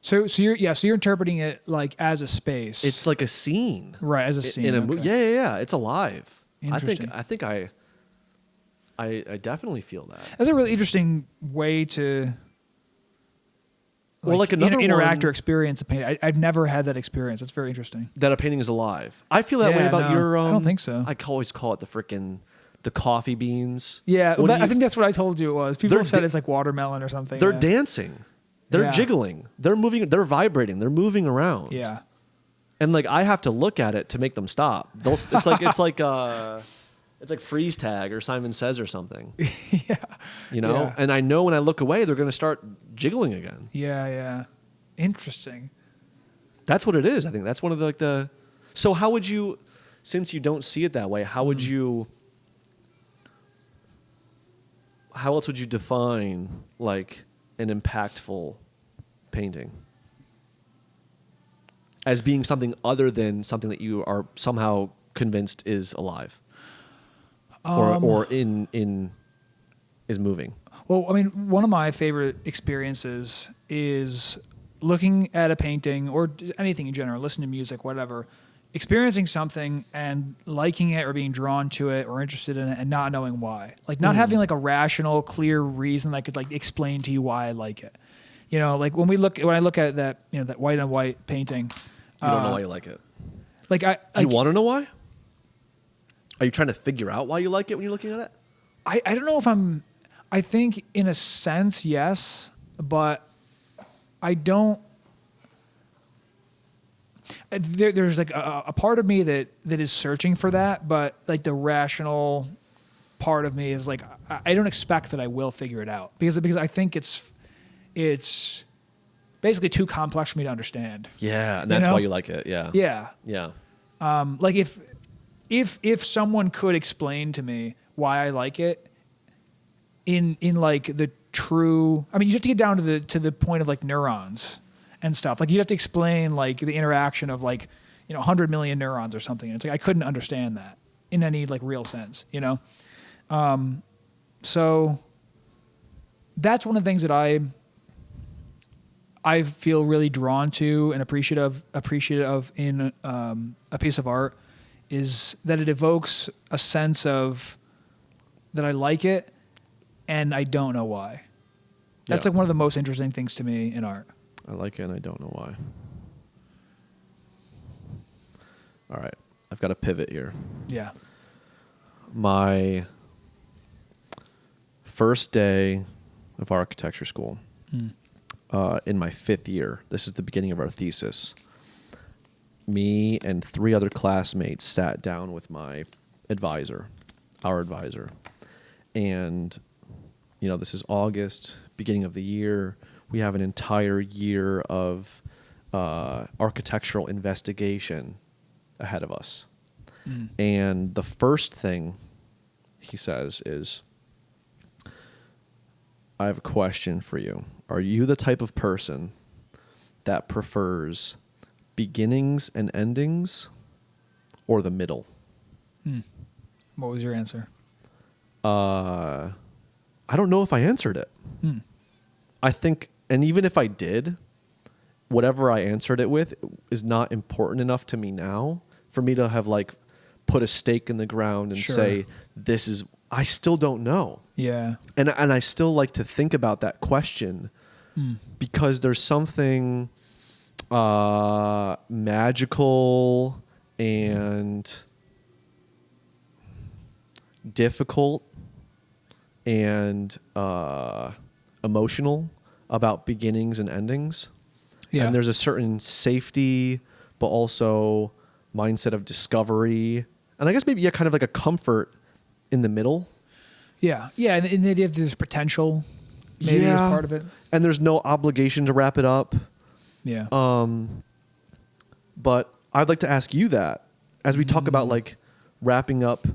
So you're interpreting it like as a space.
It's like a scene.
Right, as a scene.
In a
okay.
Yeah. It's alive.
Interesting.
I think I definitely feel that.
That's a really interesting way to
Well, like another
interact
one-
or experience a painting. I've never had that experience. That's very interesting.
That a painting is alive. I feel that
Yeah,
way about
no,
your.
I don't think so.
I always call it the coffee beans.
Yeah,
What do
I think that's what I told you it was. People
They're
have said
da-
it's like watermelon or something.
They're
yeah.
dancing. They're
Yeah.
jiggling. They're moving. They're vibrating. They're moving around.
Yeah.
And like I have to look at it to make them stop. It's like freeze tag or Simon Says or something.
Yeah. Yeah.
And I know when I look away, they're going to start jiggling again.
Yeah. Interesting.
That's what it is. I think that's one of the. So how would you, since you don't see it that way, how would you? How else would you define like an impactful painting as being something other than something that you are somehow convinced is alive or is moving?
Well, I mean, one of my favorite experiences is looking at a painting or anything in general, listening to music, whatever, experiencing something and liking it or being drawn to it or interested in it and not knowing why. Like not having like a rational, clear reason I could like explain to you why I like it. Like when I look at that, that white on white painting.
You don't know why you like it.
Like
Do you want to know why? Are you trying to figure out why you like it when you're looking at it?
I don't know if I think in a sense, yes, but I don't. There's like a part of me that is searching for that, but like the rational part of me is like I don't expect that I will figure it out because I think it's basically too complex for me to understand.
Yeah, and that's why you like it. Yeah.
Yeah.
Yeah.
Like if someone could explain to me why I like it in like the true, I mean, you have to get down to the point of like neurons and stuff. Like you'd have to explain like the interaction of like, 100 million neurons or something. And it's like, I couldn't understand that in any like real sense, So that's one of the things that I feel really drawn to and appreciative of in a piece of art is that it evokes a sense of that I like it and I don't know why. That's
Yeah.
like one of the most interesting things to me in art.
I like it and I don't know why. All right. I've got a pivot here.
Yeah.
My first day of architecture school, in my 5th year, this is the beginning of our thesis, me and 3 other classmates sat down with my advisor, our advisor. And, this is August, beginning of the year. We have an entire year of architectural investigation ahead of us. And the first thing he says is, I have a question for you. Are you the type of person that prefers beginnings and endings or the middle?
What was your answer?
I don't know if I answered it. I think, and even if I did, whatever I answered it with is not important enough to me now for me to have like put a stake in the ground and say, this is, I still don't know.
Yeah.
And I still like to think about that question because there's something magical and difficult and emotional about beginnings and endings.
Yeah.
And there's a certain safety, but also mindset of discovery. And I guess maybe kind of like a comfort in the middle.
Yeah. Yeah. And the idea that there's potential maybe is part of it.
And there's no obligation to wrap it up.
Yeah.
But I'd like to ask you that as we talk about like wrapping up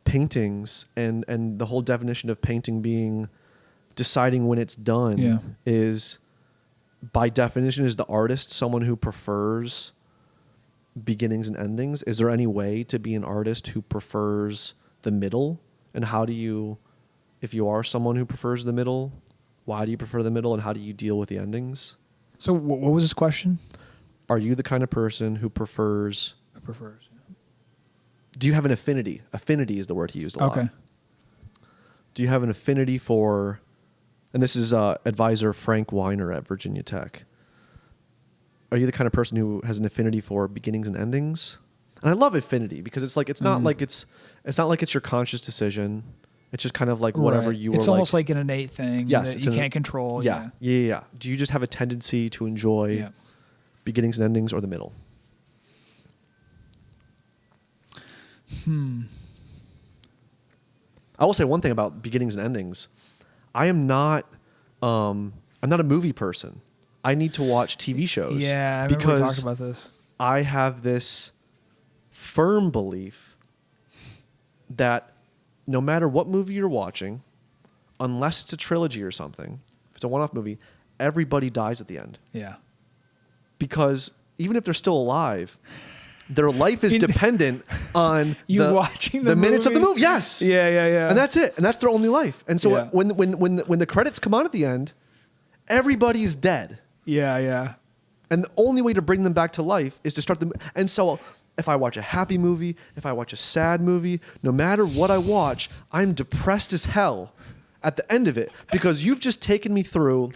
paintings and the whole definition of painting being deciding when it's done is by definition is the artist someone who prefers beginnings and endings? Is there any way to be an artist who prefers the middle? And how do you, if you are someone who prefers the middle, why do you prefer the middle and how do you deal with the endings?
So what was this question?
Are you the kind of person who prefers...
Prefers.
Do you have an affinity? Affinity is the word he used a lot.
Okay.
Do you have an affinity for... And this is advisor Frank Weiner at Virginia Tech. Are you the kind of person who has an affinity for beginnings and endings? And I love affinity because it's like it's not like it's not like it's your conscious decision. It's just kind of like whatever you were.
It's almost like an innate thing that you can't control.
Yeah. Do you just have a tendency to enjoy beginnings and endings or the middle? I will say one thing about beginnings and endings. I'm not a movie person. I need to watch TV shows.
Yeah, I remember we talked about this.
I have this firm belief that no matter what movie you're watching, unless it's a trilogy or something, if it's a one-off movie, everybody dies at the end.
Yeah.
Because even if they're still alive, their life is dependent on
watching
the minutes of the movie. Yes.
Yeah.
And that's it. And that's their only life. And so when the credits come on at the end, everybody's dead.
Yeah.
And the only way to bring them back to life is to start them. And so if I watch a happy movie, if I watch a sad movie, no matter what I watch, I'm depressed as hell at the end of it because you've just taken me through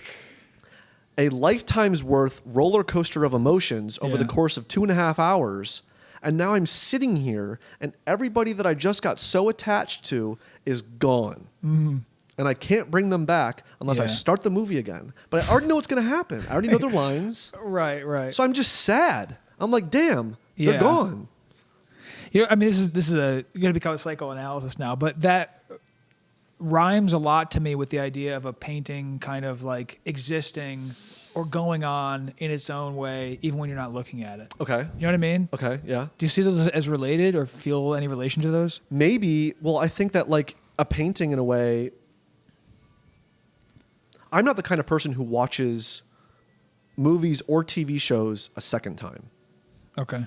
a lifetime's worth roller coaster of emotions over the course of 2.5 hours. And now I'm sitting here and everybody that I just got so attached to is gone. And I can't bring them back unless I start the movie again. But I already know what's going to happen. I already know their lines.
Right.
So I'm just sad. I'm like, damn, they're gone.
You know, I mean, this is going to become a psychoanalysis now, but that rhymes a lot to me with the idea of a painting kind of like existing or going on in its own way, even when you're not looking at it.
Okay.
You know what I mean?
Okay, yeah.
Do you see those as related or feel any relation to those?
Maybe. Well, I think that like a painting in a way... I'm not the kind of person who watches movies or TV shows a second time.
Okay.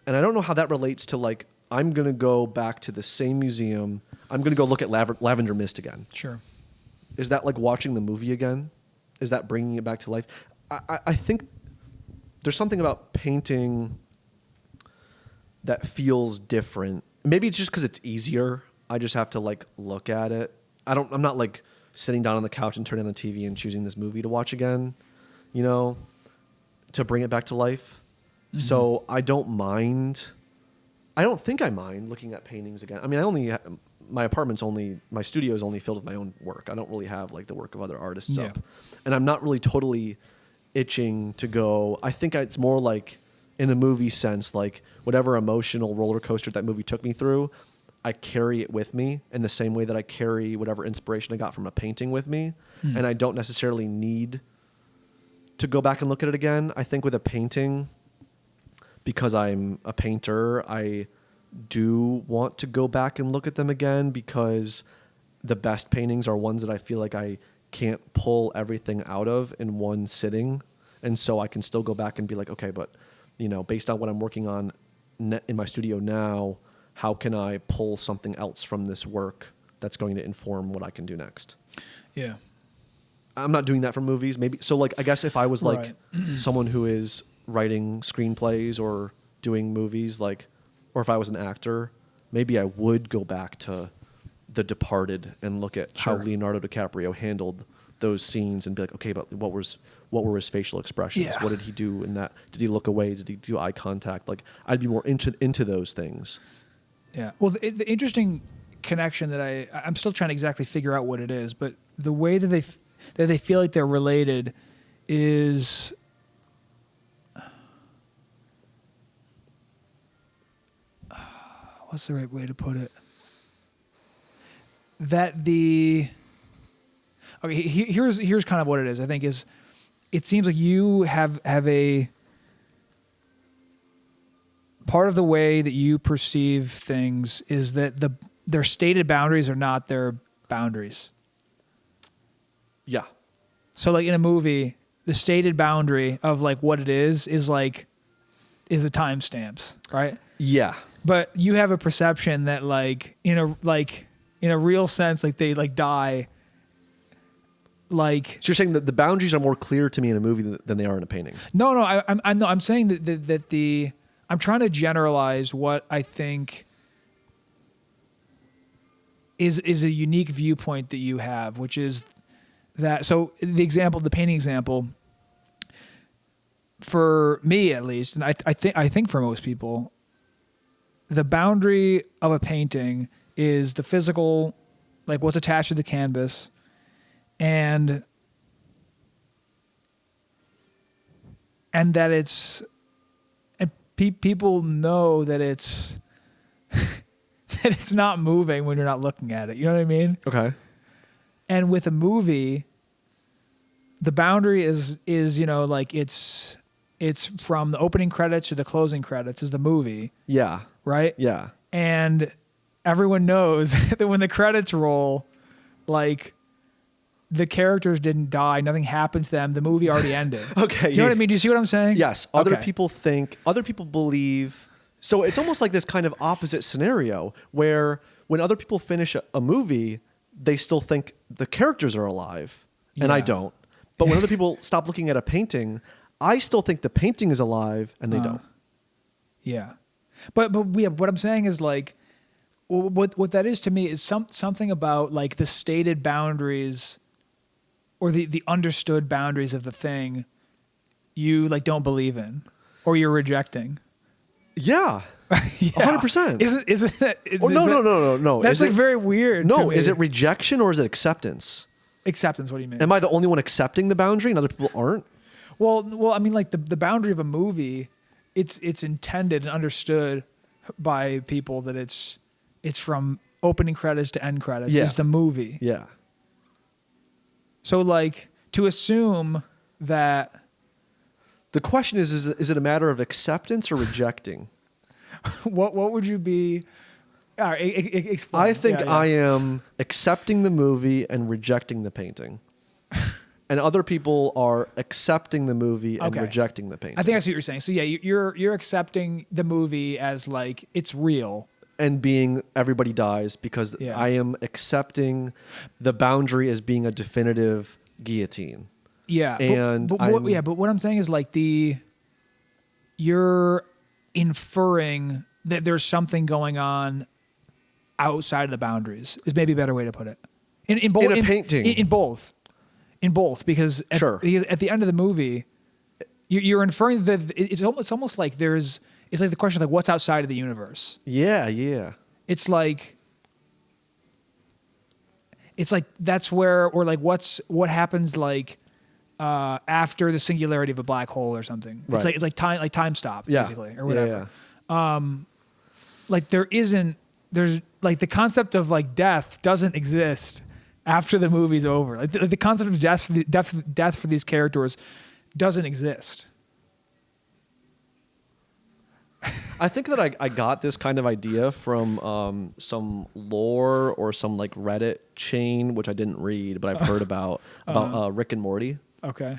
And I don't know how that relates to like, I'm going to go back to the same museum. I'm going to go look at Lavender Mist again.
Sure.
Is that like watching the movie again? Is that bringing it back to life? I think there's something about painting that feels different. Maybe it's just because it's easier. I just have to like look at it. I'm not like sitting down on the couch and turning on the TV and choosing this movie to watch again, you know, to bring it back to life. Mm-hmm. So I don't mind. I don't think I mind looking at paintings again. I mean, my studio is only filled with my own work. I don't really have like the work of other artists up. And I'm not really totally itching to go. I think it's more like in the movie sense, like whatever emotional roller coaster that movie took me through, I carry it with me in the same way that I carry whatever inspiration I got from a painting with me. And I don't necessarily need to go back and look at it again. I think with a painting, because I'm a painter, I do want to go back and look at them again, because the best paintings are ones that I feel like I can't pull everything out of in one sitting. And so I can still go back and be like, okay, but based on what I'm working on in my studio now, how can I pull something else from this work that's going to inform what I can do next?
Yeah.
I'm not doing that for movies. Maybe. So like, I guess if I was like
Right.
someone who is writing screenplays or doing movies, like, or if I was an actor, maybe I would go back to The Departed and look at how
Sure.
Leonardo DiCaprio handled those scenes and be like, okay, but what were his facial expressions?
Yeah.
What did he do in that? Did he look away? Did he do eye contact? Like, I'd be more into those things.
Yeah. Well, the interesting connection that I'm still trying to exactly figure out what it is, but the way that they feel like they're related is what's the right way to put it? Here's kind of what it is. I think is it seems like you have a part of the way that you perceive things is that their stated boundaries are not their boundaries.
Yeah.
So like in a movie, the stated boundary of like what it is the timestamps, right?
Yeah.
But you have a perception that like in a real sense, like they like die. Like
So you're saying that the boundaries are more clear to me in a movie than they are in a painting?
no, I'm saying that I'm trying to generalize what I think is a unique viewpoint that you have, which is that. So the painting example, for me at least, and I think for most people, the boundary of a painting is the physical, like what's attached to the canvas, and that it's, and people know that it's that it's not moving when you're not looking at it. You know what I mean?
Okay.
And with a movie, the boundary is like it's from the opening credits to the closing credits is the movie.
Yeah.
Right?
Yeah.
And everyone knows that when the credits roll, like the characters didn't die, nothing happens to them, the movie already ended.
Okay.
Do you know what I mean? Do you see what I'm saying?
Yes.
Okay.
Other people believe. So it's almost like this kind of opposite scenario where when other people finish a movie, they still think the characters are alive, and I
Yeah.
don't. But when other people stop looking at a painting, I still think the painting is alive, and they don't.
Yeah. But yeah, what I'm saying is like what that is to me is something about like the stated boundaries or the understood boundaries of the thing you like don't believe in or you're rejecting.
Yeah.
Yeah.
100%.
Isn't it?
No.
That's
Is
like
it-
very weird.
No,
to me.
is it rejection or is it acceptance?
Acceptance? What do you mean?
Am I the only one accepting the boundary and other people aren't?
Well, I mean, like the boundary of a movie, it's intended and understood by people that it's from opening credits to end credits.
Yeah.
Is the movie.
Yeah.
So like to assume that
The question is it a matter of acceptance or rejecting?
what would you be? All right, explain.
I think
Yeah.
I am accepting the movie and rejecting the painting. And other people are accepting the movie and
Okay.
rejecting the painting.
I think I see what you're saying. So yeah, you're accepting the movie as like it's real.
And being everybody dies because
Yeah.
I am accepting the boundary as being a definitive guillotine.
Yeah,
And
but
I'm-
what I'm saying is like you're inferring that there's something going on outside of the boundaries. Is maybe a better way to put it. In both
In a painting.
In both because
Sure.
because at the end of the movie, you're inferring that it's almost like it's like the question of like what's outside of the universe.
Yeah.
It's like that's where or like what happens like after the singularity of a black hole or something.
Right.
It's like time stop
Yeah.
basically or whatever.
Yeah.
Like there's like the concept of like death doesn't exist after the movie's over. Like the concept of death for these characters doesn't exist.
I think that I got this kind of idea from some lore or some like Reddit chain, which I didn't read, but I've heard about Rick and Morty.
Okay.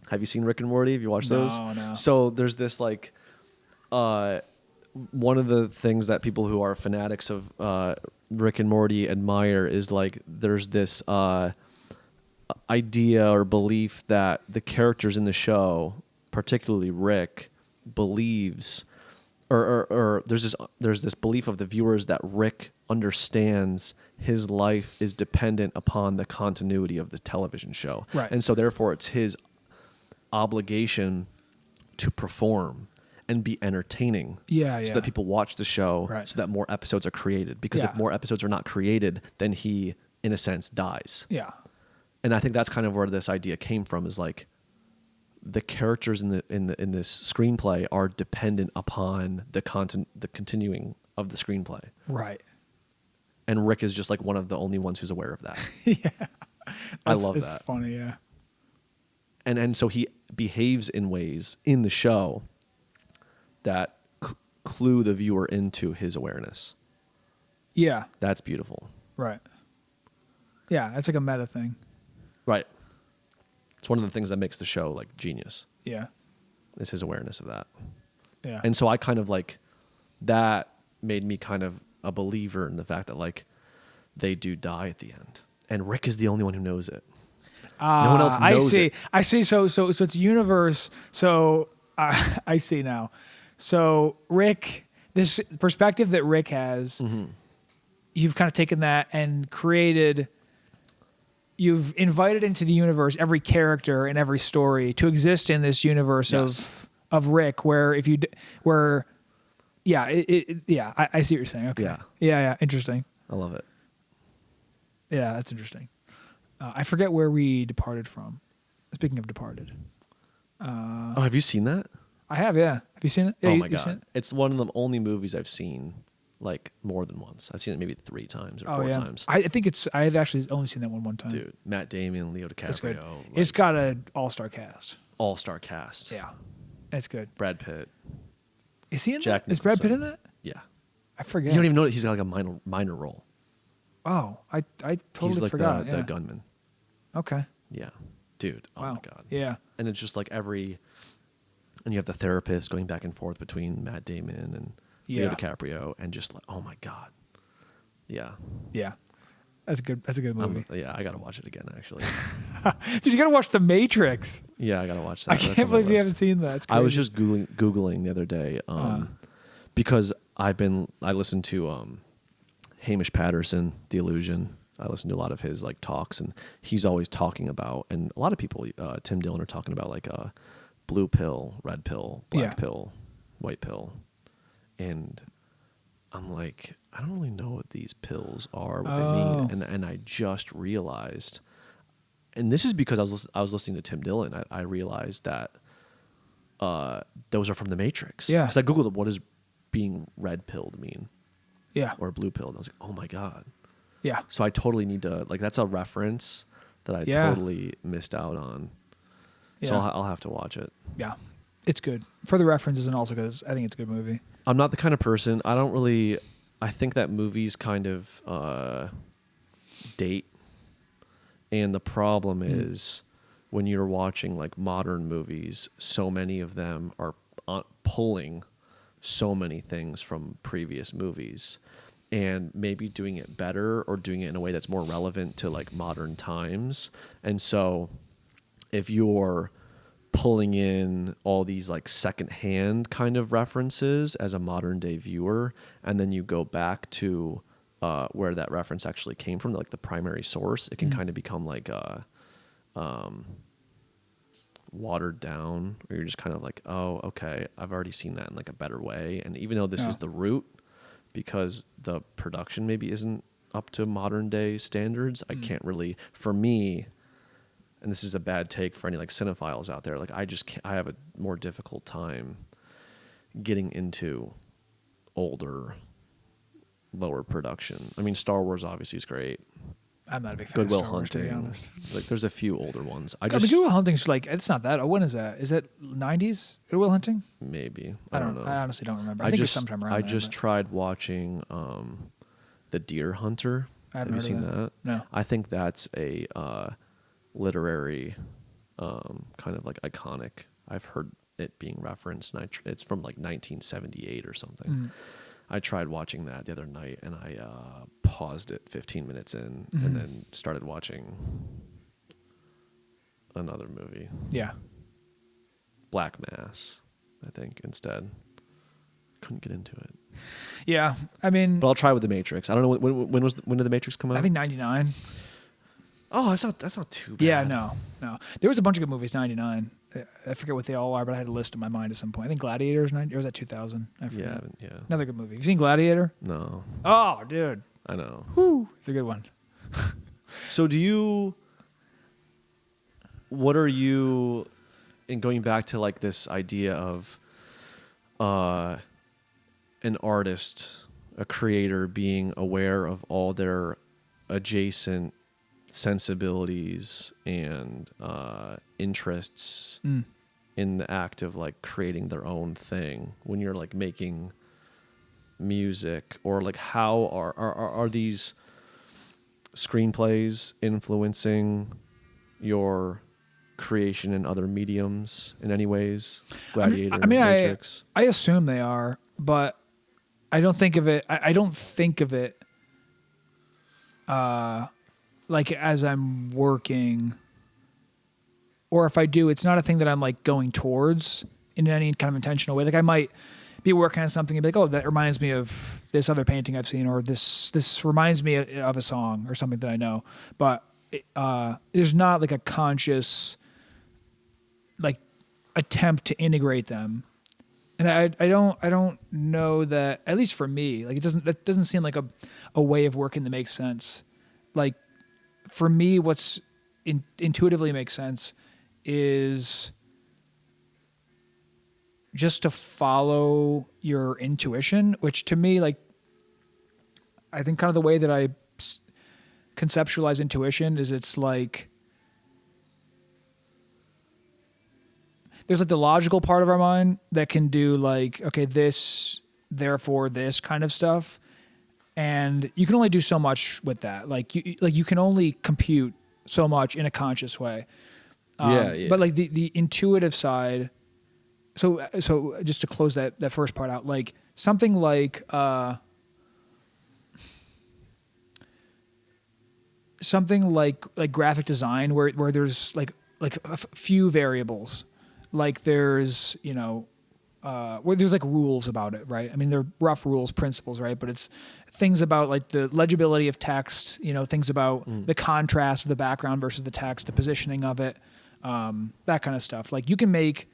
Have you seen Rick and Morty? Have you watched those?
No.
So there's this like, one of the things that people who are fanatics of Rick and Morty admire is like there's this idea or belief that the characters in the show, particularly Rick, believes, or there's this belief of the viewers that Rick understands his life is dependent upon the continuity of the television show,
right?
And so therefore it's his obligation to perform and be entertaining, so that people watch the show,
right,
so that more episodes are created. Because if more episodes are not created, then he, in a sense, dies.
Yeah.
And I think that's kind of where this idea came from. Is like the characters in this screenplay are dependent upon the continuing of the screenplay.
Right.
And Rick is just like one of the only ones who's aware of that.
Yeah.
I love
it's
that.
It's funny, yeah.
And so he behaves in ways in the show that clue the viewer into his awareness.
Yeah.
That's beautiful.
Right. Yeah, it's like a meta thing.
Right. It's one of the things that makes the show like genius.
Yeah.
Is his awareness of that.
Yeah.
And so I kind of like, that made me kind of a believer in the fact that like they do die at the end. And Rick is the only one who knows it. No one else knows it.
I see. So it's a universe. So I see now. So Rick, this perspective that Rick has, you've kind of taken that and created. You've invited into the universe every character and every story to exist in this universe of Rick, where if you I see what you're saying. Okay. Yeah. Interesting.
I love it.
Yeah, that's interesting. I forget where we departed from. Speaking of departed.
Have you seen that?
I have, yeah. Have you seen it? Yeah,
oh my God. It's one of the only movies I've seen like more than once. I've seen it maybe 3 times or 4 times.
I think I've actually only seen that one time.
Dude, Matt Damon, Leo DiCaprio.
It's good. It's got an all-star cast.
All-star cast.
Yeah. It's good.
Brad Pitt.
Is he in
Jack
that? Is Brad Pitt in that?
Yeah.
I forget.
You don't even know that he's got like a minor role.
Oh, I totally
he's like
forgot.
the gunman.
Okay.
Yeah. Dude, oh my God.
Yeah.
And it's just like and you have the therapist going back and forth between Matt Damon and Leo DiCaprio, and just like, oh my God. Yeah.
Yeah. That's a good movie.
I gotta watch it again, actually.
Dude, you gotta watch The Matrix.
Yeah, I gotta watch that.
I can't believe you haven't seen that.
I was just Googling the other day, because I listened to Hamish Patterson, The Illusion. I listen to a lot of his like talks, and he's always talking about, and a lot of people, Tim Dillon, are talking about like blue pill, red pill, black pill, white pill, and I'm like, I don't really know what these pills are, what they mean, and I just realized, and this is because I was listening to Tim Dillon. I realized that those are from The Matrix.
Yeah,
because I googled what does being red pilled mean.
Yeah,
or blue pilled. And I was like, oh my God.
Yeah.
So I totally need to, like, that's a reference that I totally missed out on. Yeah. So I'll have to watch it.
Yeah. It's good. For the references, and also because I think it's a good movie.
I'm not the kind of person, I think that movies kind of date. And the problem is when you're watching like modern movies, so many of them are pulling so many things from previous movies and maybe doing it better or doing it in a way that's more relevant to like modern times. And so if you're pulling in all these like secondhand kind of references as a modern day viewer, and then you go back to where that reference actually came from, like the primary source, it can kind of become like watered down, or you're just kind of like, oh, okay, I've already seen that in like a better way. And even though this is the root, because the production maybe isn't up to modern day standards, I can't really, for me, and this is a bad take for any like cinephiles out there, like I just can't, I have a more difficult time getting into older, lower production. I mean, Star Wars obviously is great.
I'm not a big fan
Good
of
Will
Star Wars, to be
Hunting.
honest.
Like there's a few older ones.
I mean, Good Will Hunting's like, it's not that. Oh, when is that? Is it 90s? Good Will Hunting?
maybe.
I don't
know.
I honestly don't remember. I think it's sometime around
I
there,
just
but
tried watching The Deer Hunter.
I
Have
haven't
you
heard
seen
of
that?
No.
I think that's a literary kind of like iconic. I've heard it being referenced, and it's from like 1978 or something.
Mm.
I tried watching that the other night, and I paused it 15 minutes in,
Mhm.
and then started watching another movie,
Yeah.
Black Mass, I think, instead. Couldn't get into it.
Yeah. I mean,
But I'll try with The Matrix. I don't know when did The Matrix come out?
I think 99.
Oh, that's not too bad.
Yeah, no. There was a bunch of good movies, 99. I forget what they all are, but I had a list in my mind at some point. I think Gladiator is 90, or was that 2000? I forget.
Yeah.
Another good movie. Have you seen Gladiator?
No,
Oh, dude.
I know.
Whew. It's a good one.
So what are you, in going back to like this idea of an artist, a creator being aware of all their adjacent sensibilities and interests in the act of like creating their own thing when you're like making music, or like how are these screenplays influencing your creation in other mediums in any ways? Gladiator, Matrix.
I assume they are, but I don't think of it. I don't think of it like as I'm working, or if I do, it's not a thing that I'm like going towards in any kind of intentional way. Like I might be working on something and be like, oh, that reminds me of this other painting I've seen, or this reminds me of a song or something that I know. But there's not like a conscious like attempt to integrate them. And I don't know that, at least for me, like that doesn't seem like a way of working that makes sense. Like for me, what's intuitively makes sense is just to follow your intuition, which to me, like, I think kind of the way that I conceptualize intuition is it's like there's like the logical part of our mind that can do like, okay, this, therefore this kind of stuff. And you can only do so much with that. Like you can only compute so much in a conscious way.
Yeah.
But like the intuitive side. So just to close that first part out, like something like graphic design where there's like a few variables, like there's where there's like rules about it, right? I mean, they're rough rules, principles, right? But it's things about like the legibility of text, things about the contrast of the background versus the text, the positioning of it, that kind of stuff. Like you can make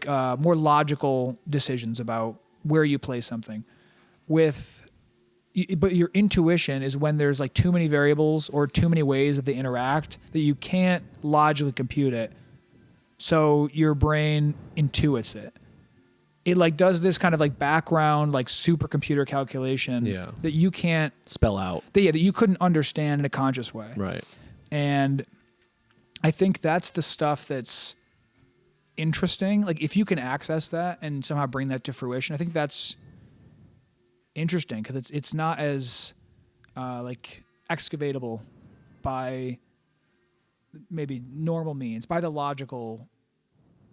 more logical decisions about where you place something but your intuition is when there's like too many variables or too many ways that they interact that you can't logically compute it. So your brain intuits it. It like does this kind of like background, like supercomputer calculation that you can't
spell out.
That you couldn't understand in a conscious way.
Right.
And I think that's the stuff that's interesting. Like if you can access that and somehow bring that to fruition, I think that's interesting because it's not as like excavatable by maybe normal means, by the logical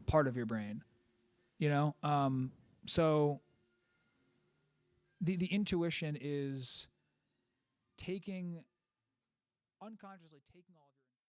part of your brain, so the intuition is unconsciously taking all of your